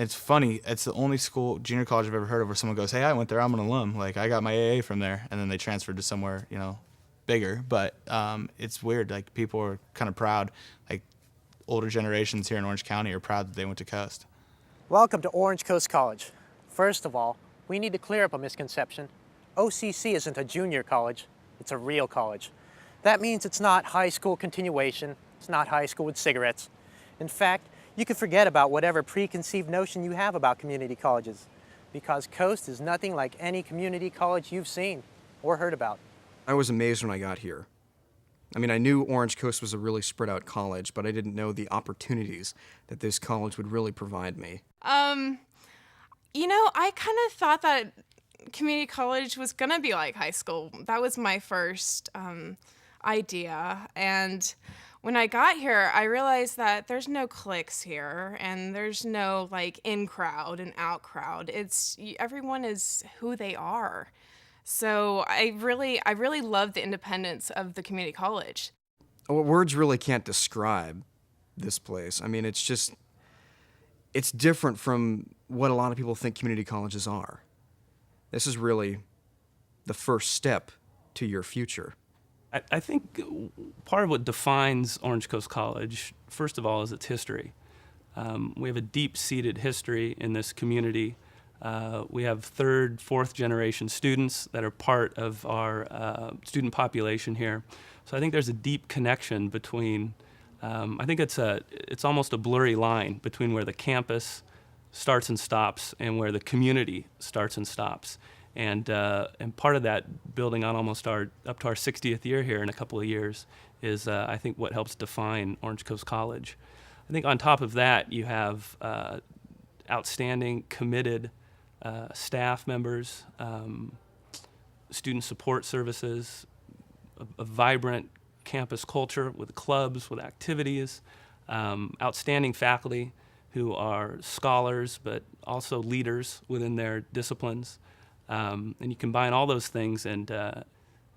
It's funny. It's the only school, junior college I've ever heard of where someone goes, "Hey, I went there. I'm an alum. Like, I got my AA from there," and then they transferred to somewhere, bigger. But it's weird. Like, people are kind of proud. Like, older generations here in Orange County are proud that they went to Coast. Welcome to Orange Coast College. First of all, we need to clear up a misconception. OCC isn't a junior college. It's a real college. That means it's not high school continuation. It's not high school with cigarettes. In fact, you can forget about whatever preconceived notion you have about community colleges, because Coast is nothing like any community college you've seen or heard about. I was amazed when I got here. I mean, I knew Orange Coast was a really spread out college, but I didn't know the opportunities that this college would really provide me. I kind of thought that community college was gonna be like high school. That was my first idea. And when I got here, I realized that there's no cliques here, and there's no like in crowd and out crowd. Everyone is who they are. So I really love the independence of the community college. Well, words really can't describe this place. I mean, it's different from what a lot of people think community colleges are. This is really the first step to your future. I think part of what defines Orange Coast College, first of all, is its history. We have a deep-seated history in this community. We have third, fourth generation students that are part of our student population here. So I think there's a deep connection between, I think it's almost a blurry line between where the campus starts and stops and where the community starts and stops. And part of that, building on almost up to our 60th year here in a couple of years, is I think what helps define Orange Coast College. I think on top of that, you have outstanding, committed staff members, student support services, a vibrant campus culture with clubs, with activities, outstanding faculty who are scholars but also leaders within their disciplines. And you combine all those things, and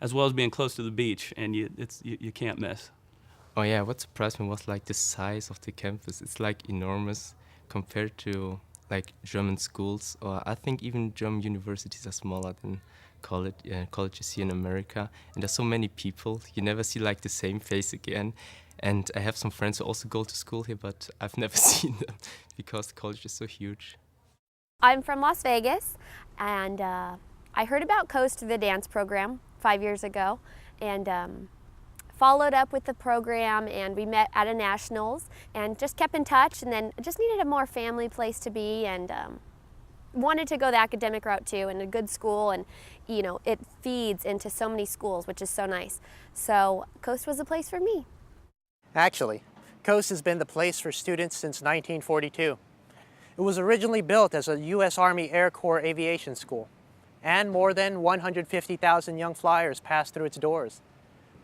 as well as being close to the beach, and you can't miss. Oh yeah, what surprised me was like the size of the campus. It's like enormous compared to like German schools, or I think even German universities are smaller than colleges here in America. And there's so many people, you never see like the same face again. And I have some friends who also go to school here, but I've never seen them because the college is so huge. I'm from Las Vegas, and I heard about Coast through the dance program 5 years ago, and followed up with the program, and we met at a nationals and just kept in touch, and then just needed a more family place to be, and wanted to go the academic route too, and a good school, and it feeds into so many schools, which is so nice. So Coast was a place for me. Actually, Coast has been the place for students since 1942. It was originally built as a U.S. Army Air Corps aviation school, and more than 150,000 young flyers passed through its doors.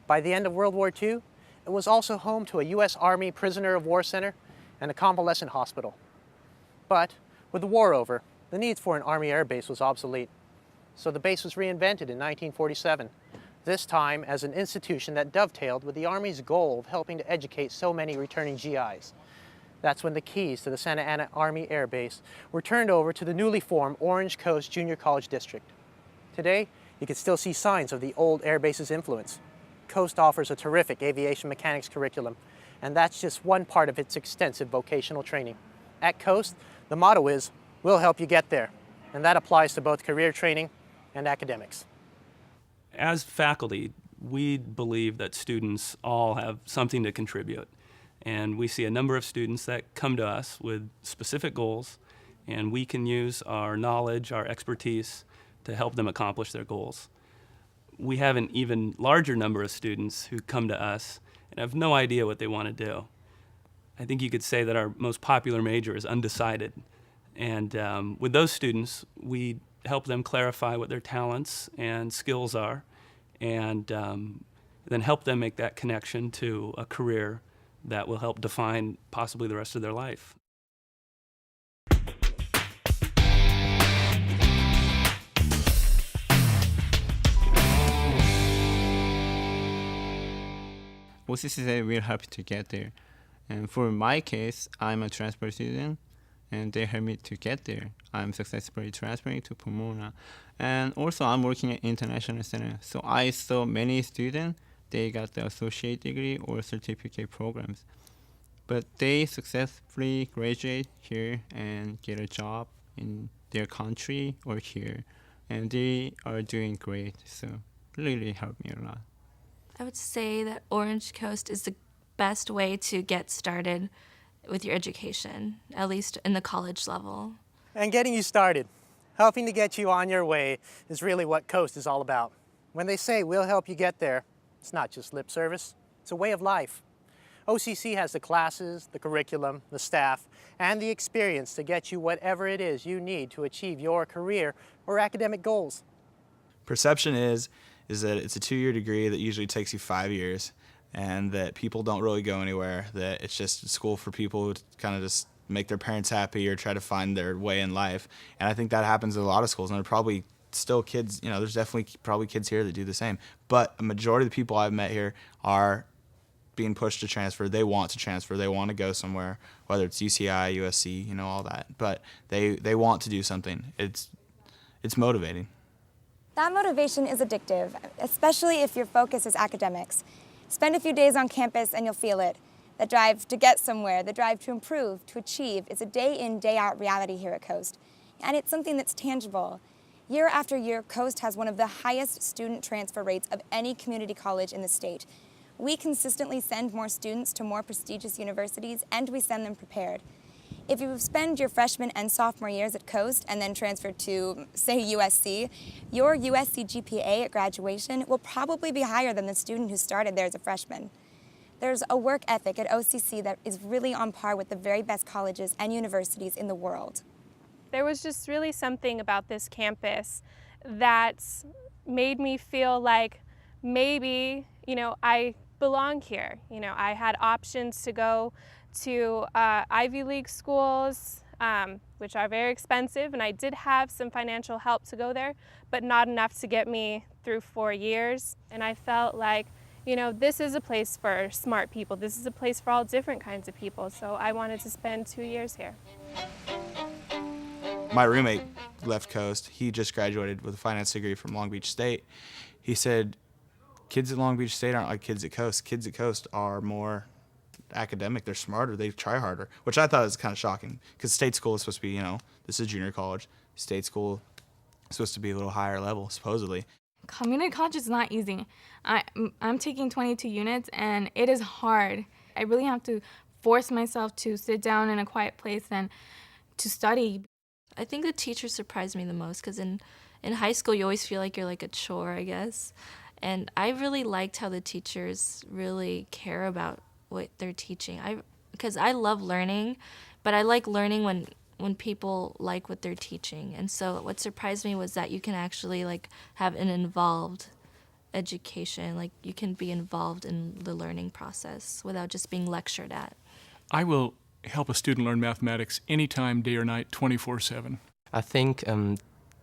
By the end of World War II, it was also home to a U.S. Army prisoner of war center and a convalescent hospital. But with the war over, the need for an Army air base was obsolete. So the base was reinvented in 1947, this time as an institution that dovetailed with the Army's goal of helping to educate so many returning GIs. That's when the keys to the Santa Ana Army Air Base were turned over to the newly formed Orange Coast Junior College District. Today, you can still see signs of the old air base's influence. Coast offers a terrific aviation mechanics curriculum, and that's just one part of its extensive vocational training. At Coast, the motto is, "We'll help you get there," and that applies to both career training and academics. As faculty, we believe that students all have something to contribute. And we see a number of students that come to us with specific goals, and we can use our knowledge, our expertise to help them accomplish their goals. We have an even larger number of students who come to us and have no idea what they want to do. I think you could say that our most popular major is undecided. And with those students, we help them clarify what their talents and skills are, and then help them make that connection to a career that will help define possibly the rest of their life. OCC will help to get there. And for my case, I'm a transfer student, and they helped me to get there. I'm successfully transferring to Pomona. And also I'm working at International Center. So I saw many students, they got the associate degree or certificate programs. But they successfully graduate here and get a job in their country or here. And they are doing great. So really helped me a lot. I would say that Orange Coast is the best way to get started with your education, at least in the college level. And getting you started, helping to get you on your way is really what Coast is all about. When they say we'll help you get there, it's not just lip service, it's a way of life. OCC has the classes, the curriculum, the staff, and the experience to get you whatever it is you need to achieve your career or academic goals. Perception is that it's a 2-year degree that usually takes you 5 years, and that people don't really go anywhere, that it's just a school for people who kind of just make their parents happy or try to find their way in life. And I think that happens at a lot of schools, and there are probably still kids, there's definitely probably kids here that do the same. But a majority of the people I've met here are being pushed to transfer. They want to transfer. They want to go somewhere, whether it's UCI, USC, all that. But they want to do something. It's motivating. That motivation is addictive, especially if your focus is academics. Spend a few days on campus and you'll feel it. The drive to get somewhere, the drive to improve, to achieve, is a day in, day out reality here at Coast. And it's something that's tangible. Year after year, Coast has one of the highest student transfer rates of any community college in the state. We consistently send more students to more prestigious universities, and we send them prepared. If you spend your freshman and sophomore years at Coast and then transfer to, say, USC, your USC GPA at graduation will probably be higher than the student who started there as a freshman. There's a work ethic at OCC that is really on par with the very best colleges and universities in the world. There was just really something about this campus that made me feel like maybe, I belong here. I had options to go to Ivy League schools, which are very expensive, and I did have some financial help to go there, but not enough to get me through 4 years. And I felt like, this is a place for smart people. This is a place for all different kinds of people. So I wanted to spend 2 years here. My roommate left Coast. He just graduated with a finance degree from Long Beach State. He said, kids at Long Beach State aren't like kids at Coast. Kids at Coast are more academic. They're smarter. They try harder, which I thought was kind of shocking because state school is supposed to be, this is junior college. State school is supposed to be a little higher level, supposedly. Community college is not easy. I'm taking 22 units, and it is hard. I really have to force myself to sit down in a quiet place and to study. I think the teachers surprised me the most because in high school you always feel like you're like a chore, I guess. And I really liked how the teachers really care about what they're teaching. Because I love learning, but I like learning when people like what they're teaching. And so what surprised me was that you can actually have an involved education. You can be involved in the learning process without just being lectured at. I will help a student learn mathematics anytime, day or night, 24/7. I think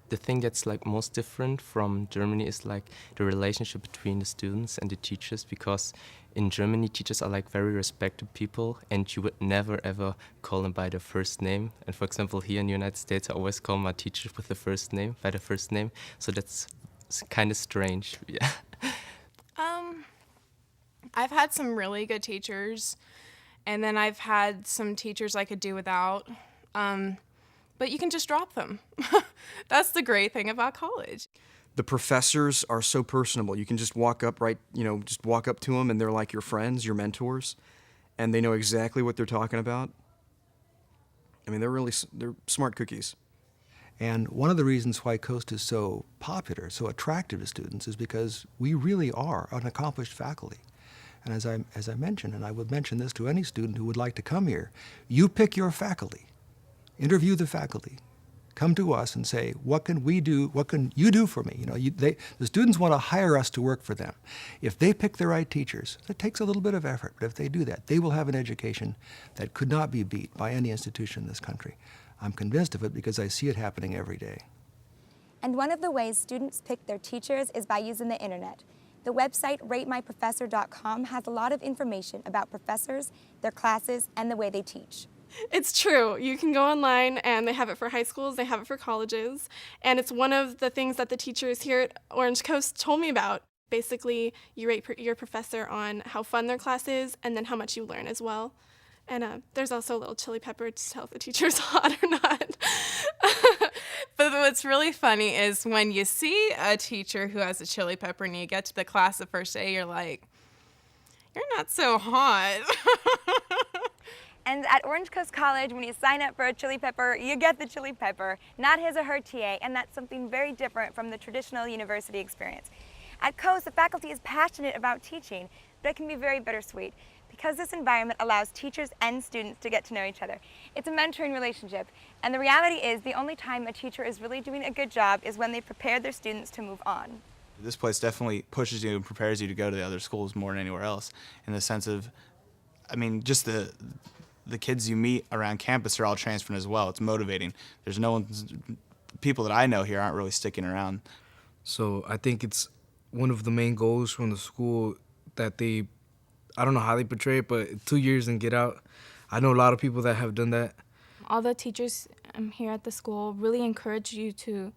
the thing that's most different from Germany is the relationship between the students and the teachers, because in Germany teachers are very respected people and you would never ever call them by their first name. And for example, here in the United States I always call my teachers with the first name, by the first name. So that's kind of strange. Yeah. I've had some really good teachers, and then I've had some teachers I could do without. But you can just drop them. That's the great thing about college. The professors are so personable. You can just walk up just walk up to them and they're like your friends, your mentors, and they know exactly what they're talking about. I mean, they're smart cookies. And one of the reasons why Coast is so popular, so attractive to students, is because we really are an accomplished faculty. And as I mentioned, and I would mention this to any student who would like to come here, you pick your faculty. Interview the faculty. Come to us and say, what can we do? What can you do for me? The students want to hire us to work for them. If they pick the right teachers, it takes a little bit of effort, but if they do that, they will have an education that could not be beat by any institution in this country. I'm convinced of it because I see it happening every day. And one of the ways students pick their teachers is by using the internet. The website ratemyprofessor.com has a lot of information about professors, their classes, and the way they teach. It's true. You can go online and they have it for high schools, they have it for colleges, and it's one of the things that the teachers here at Orange Coast told me about. Basically, you rate your professor on how fun their class is and then how much you learn as well. And there's also a little chili pepper to tell if the teacher's hot or not. But what's really funny is when you see a teacher who has a chili pepper and you get to the class the first day, you're like, you're not so hot. And at Orange Coast College, when you sign up for a chili pepper, you get the chili pepper, not his or her TA, and that's something very different from the traditional university experience. At Coast, the faculty is passionate about teaching, but it can be very bittersweet because this environment allows teachers and students to get to know each other. It's a mentoring relationship, and the reality is the only time a teacher is really doing a good job is when they prepare their students to move on. This place definitely pushes you and prepares you to go to the other schools more than anywhere else, in the sense of, I mean, just the kids you meet around campus are all transferring as well. It's motivating. There's no one, people that I know here aren't really sticking around. So I think it's one of the main goals from the school that they, I don't know how they portray it, but 2 years and get out. I know a lot of people that have done that. All the teachers here at the school really encourage you to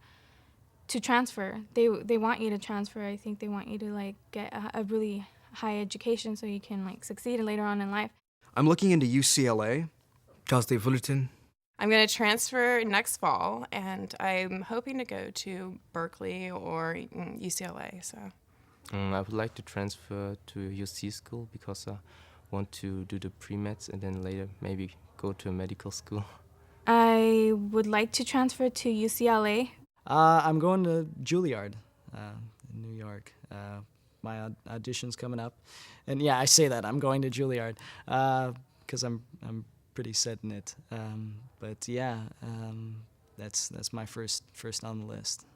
transfer. They want you to transfer. I think they want you to like get a really high education so you can like succeed later on in life. I'm looking into UCLA. Cal State Fullerton. I'm going to transfer next fall, and I'm hoping to go to Berkeley or UCLA. So, I would like to transfer to UC school because I want to do the pre-meds and then later maybe go to a medical school. I would like to transfer to UCLA. I'm going to Juilliard in New York. My audition's coming up. And yeah, I say that, I'm going to Juilliard because I'm pretty set in it. But yeah, that's my first on the list.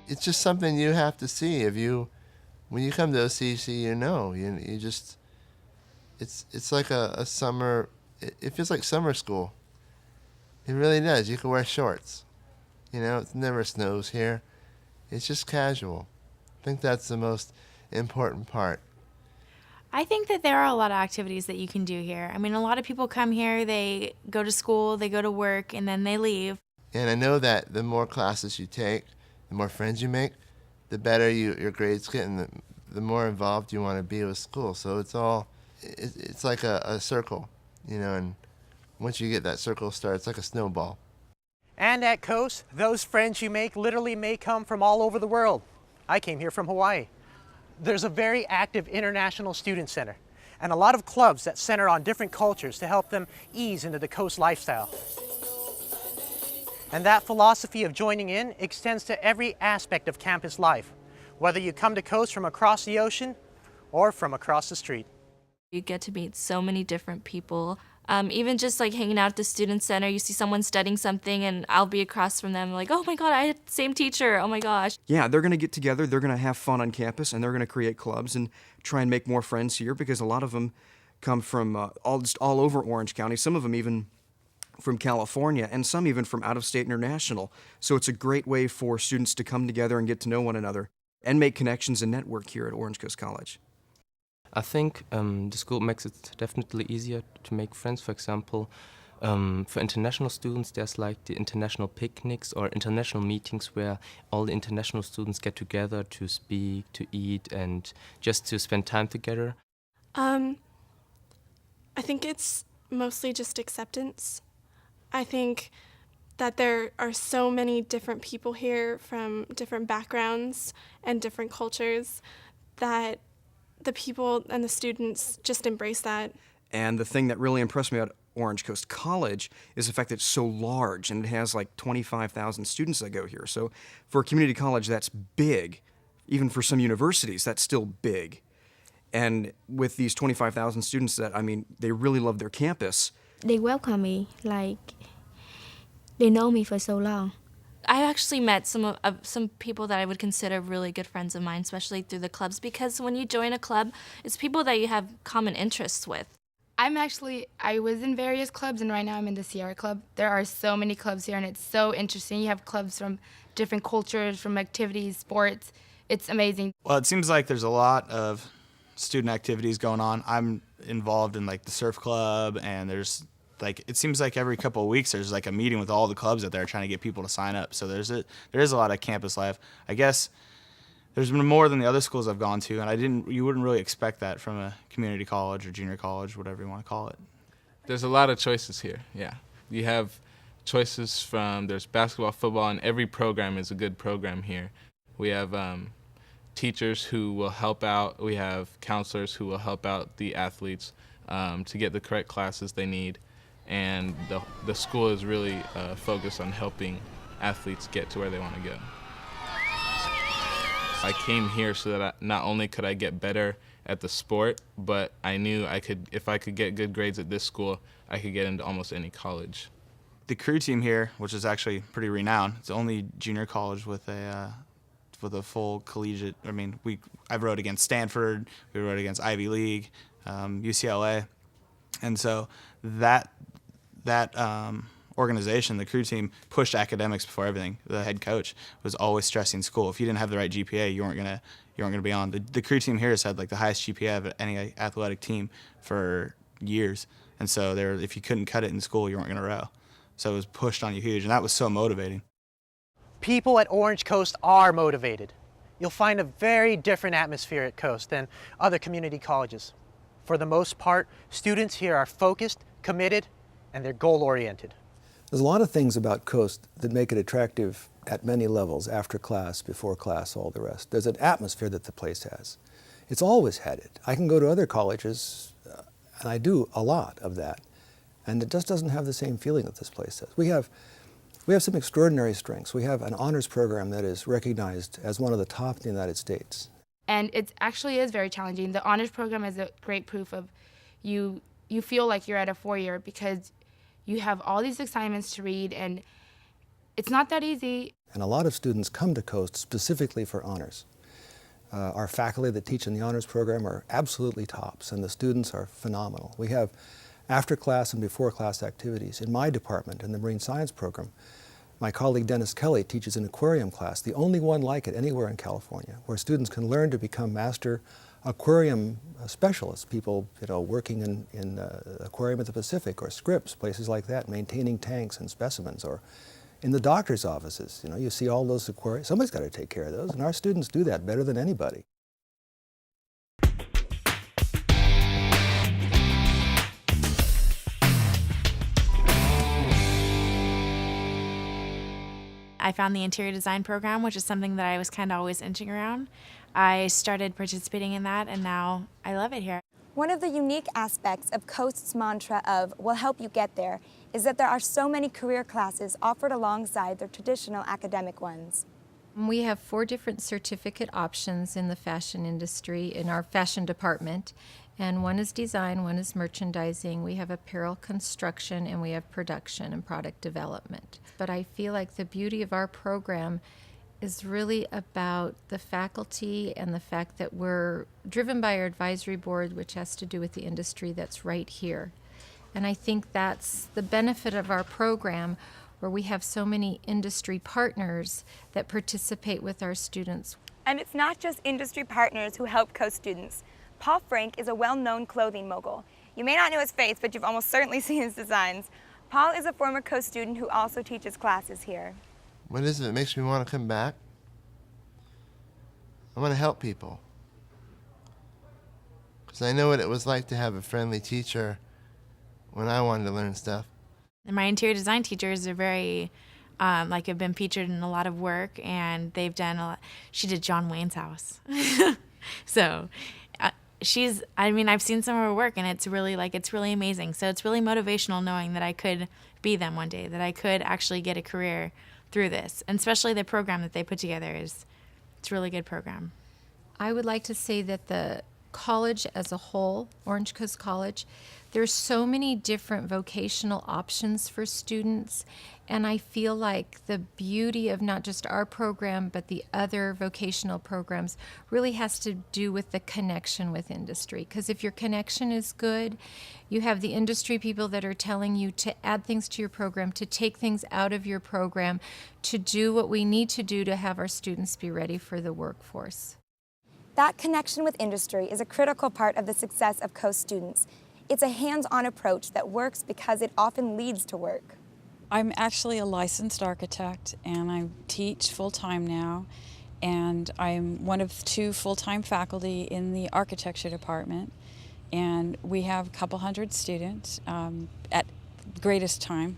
It's just something you have to see. When you come to OCC, you just, it's like a summer, it feels like summer school. It really does. You can wear shorts. It never snows here. It's just casual. I think that's the most important part. I think that there are a lot of activities that you can do here. I mean, a lot of people come here, they go to school, they go to work, and then they leave. And I know that the more classes you take, the more friends you make, the better your grades get, and the more involved you want to be with school. So it's like a circle, and once you get that circle started, it's like a snowball. And at Coast, those friends you make literally may come from all over the world. I came here from Hawaii. There's a very active international student center and a lot of clubs that center on different cultures to help them ease into the Coast lifestyle. And that philosophy of joining in extends to every aspect of campus life, whether you come to Coast from across the ocean or from across the street. You get to meet so many different people. Even just like hanging out at the student center, you see someone studying something and I'll be across from them like, oh my God, I had the same teacher, oh my gosh. Yeah, they're going to get together, they're going to have fun on campus, and they're going to create clubs and try and make more friends here because a lot of them come from all over Orange County, some of them even from California, and some even from out-of-state international. So it's a great way for students to come together and get to know one another and make connections and network here at Orange Coast College. I think the school makes it definitely easier to make friends. For example, for international students, there's like the international picnics or international meetings where all the international students get together to speak, to eat, and just to spend time together. I think it's mostly just acceptance. I think that there are so many different people here from different backgrounds and different cultures that the people and the students just embrace that. And the thing that really impressed me about Orange Coast College is the fact that it's so large and it has like 25,000 students that go here. So for a community college, that's big. Even for some universities, that's still big. And with these 25,000 students they really love their campus. They welcome me like they know me for so long. I actually met some people that I would consider really good friends of mine, especially through the clubs, because when you join a club, it's people that you have common interests with. I was in various clubs, and right now I'm in the Sierra Club. There are so many clubs here, and it's so interesting. You have clubs from different cultures, from activities, sports. It's amazing. Well, it seems like there's a lot of student activities going on. I'm involved in like the surf club, and there's like, it seems like every couple of weeks there's like a meeting with all the clubs out there trying to get people to sign up. So there is a lot of campus life. I guess there's been more than the other schools I've gone to, and you wouldn't really expect that from a community college or junior college, whatever you want to call it. There's a lot of choices here, yeah. You have choices from, there's basketball, football, and every program is a good program here. We have teachers who will help out. We have counselors who will help out the athletes to get the correct classes they need. And the school is really focused on helping athletes get to where they want to go. I came here so that not only could I get better at the sport, but I knew if I could get good grades at this school, I could get into almost any college. The crew team here, which is actually pretty renowned, it's the only junior college with a full collegiate. I mean, I've rowed against Stanford, we rowed against Ivy League, UCLA, and so that organization, the crew team, pushed academics before everything. The head coach was always stressing school. If you didn't have the right GPA, you weren't gonna be on. The crew team here has had like the highest GPA of any athletic team for years, and so if you couldn't cut it in school, you weren't gonna row. So it was pushed on you huge, and that was so motivating. People at Orange Coast are motivated. You'll find a very different atmosphere at Coast than other community colleges. For the most part, students here are focused, committed, and they're goal-oriented. There's a lot of things about Coast that make it attractive at many levels, after class, before class, all the rest. There's an atmosphere that the place has. It's always had it. I can go to other colleges, and I do a lot of that, and it just doesn't have the same feeling that this place does. We have some extraordinary strengths. We have an honors program that is recognized as one of the top in the United States. And it actually is very challenging. The honors program is a great proof of you feel like you're at a four-year because you have all these assignments to read, and it's not that easy. And a lot of students come to Coast specifically for honors. Our faculty that teach in the honors program are absolutely tops, and the students are phenomenal. We have after-class and before-class activities. In my department, in the Marine Science program, my colleague Dennis Kelly teaches an aquarium class, the only one like it anywhere in California, where students can learn to become master aquarium specialists, people working in aquarium at the Pacific or Scripps, places like that, maintaining tanks and specimens, or in the doctor's offices. You see all those aquariums. Somebody's got to take care of those, and our students do that better than anybody. I found the interior design program, which is something that I was kind of always inching around. I started participating in that, and now I love it here. One of the unique aspects of Coast's mantra of "we'll help you get there" is that there are so many career classes offered alongside their traditional academic ones. We have 4 different certificate options in the fashion industry in our fashion department, and one is design, one is merchandising, we have apparel construction, and we have production and product development. But I feel like the beauty of our program is really about the faculty and the fact that we're driven by our advisory board, which has to do with the industry that's right here. And I think that's the benefit of our program, where we have so many industry partners that participate with our students. And it's not just industry partners who help Coast students. Paul Frank is a well-known clothing mogul. You may not know his face, but you've almost certainly seen his designs. Paul is a former Coast student who also teaches classes here. What is it that makes me want to come back? I want to help people. Because I know what it was like to have a friendly teacher when I wanted to learn stuff. And my interior design teachers are very, have been featured in a lot of work, and they've done a lot. She did John Wayne's house. So I've seen some of her work, and it's really amazing. So it's really motivational knowing that I could be them one day, that I could actually get a career through this. And especially the program that they put together it's a really good program. I would like to say that the college as a whole, Orange Coast College, There's so many different vocational options for students, and I feel like the beauty of not just our program but the other vocational programs really has to do with the connection with industry. Because if your connection is good, you have the industry people that are telling you to add things to your program, to take things out of your program, to do what we need to do to have our students be ready for the workforce. That connection with industry is a critical part of the success of Coast students. It's a hands-on approach that works because it often leads to work. I'm actually a licensed architect, and I teach full-time now, and I'm one of 2 full-time faculty in the architecture department, and we have a couple hundred students at greatest time,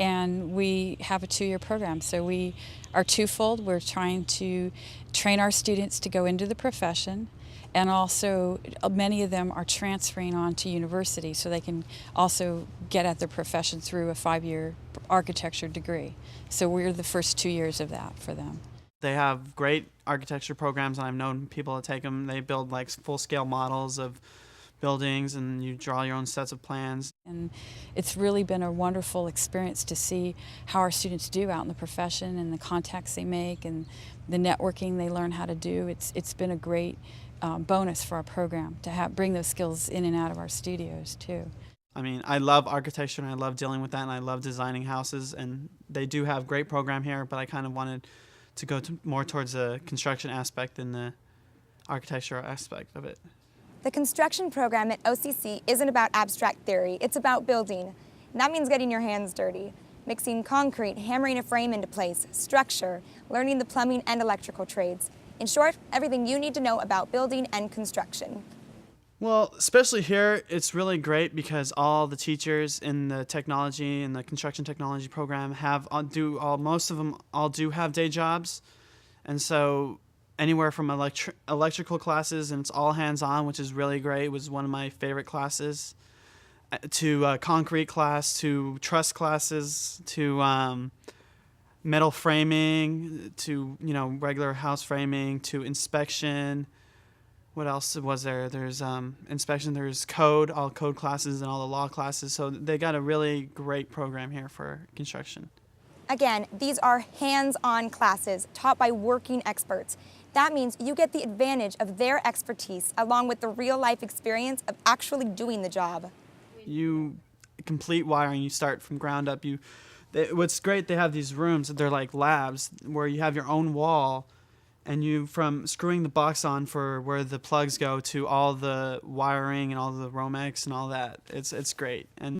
and we have a 2-year program. So we are twofold. We're trying to train our students to go into the profession, and also many of them are transferring on to university so they can also get at their profession through a 5-year architecture degree. So we're the first 2 years of that for them. They have great architecture programs, and I've known people that take them. They build like full-scale models of buildings, and you draw your own sets of plans. And it's really been a wonderful experience to see how our students do out in the profession and the contacts they make and the networking they learn how to do. It's been a great bonus for our program to bring those skills in and out of our studios too. I mean, I love architecture and I love dealing with that, and I love designing houses, and they do have a great program here, but I kind of wanted to go more towards the construction aspect than the architecture aspect of it. The construction program at OCC isn't about abstract theory, it's about building. And that means getting your hands dirty, mixing concrete, hammering a frame into place, structure, learning the plumbing and electrical trades. In short, everything you need to know about building and construction. Well, especially here, it's really great because all the teachers in the technology and the construction technology program most of them all do have day jobs. And so anywhere from electrical classes, and it's all hands-on, which is really great. It was one of my favorite classes, to concrete class, to truss classes, to metal framing, to regular house framing, to inspection. What else was there? There's inspection, there's code, all code classes and all the law classes. So they got a really great program here for construction. Again, these are hands-on classes taught by working experts. That means you get the advantage of their expertise along with the real-life experience of actually doing the job. You complete wiring, you start from ground up. What's great, they have these rooms, they're like labs where you have your own wall, and you, from screwing the box on for where the plugs go to all the wiring and all the Romex and all that, it's great. And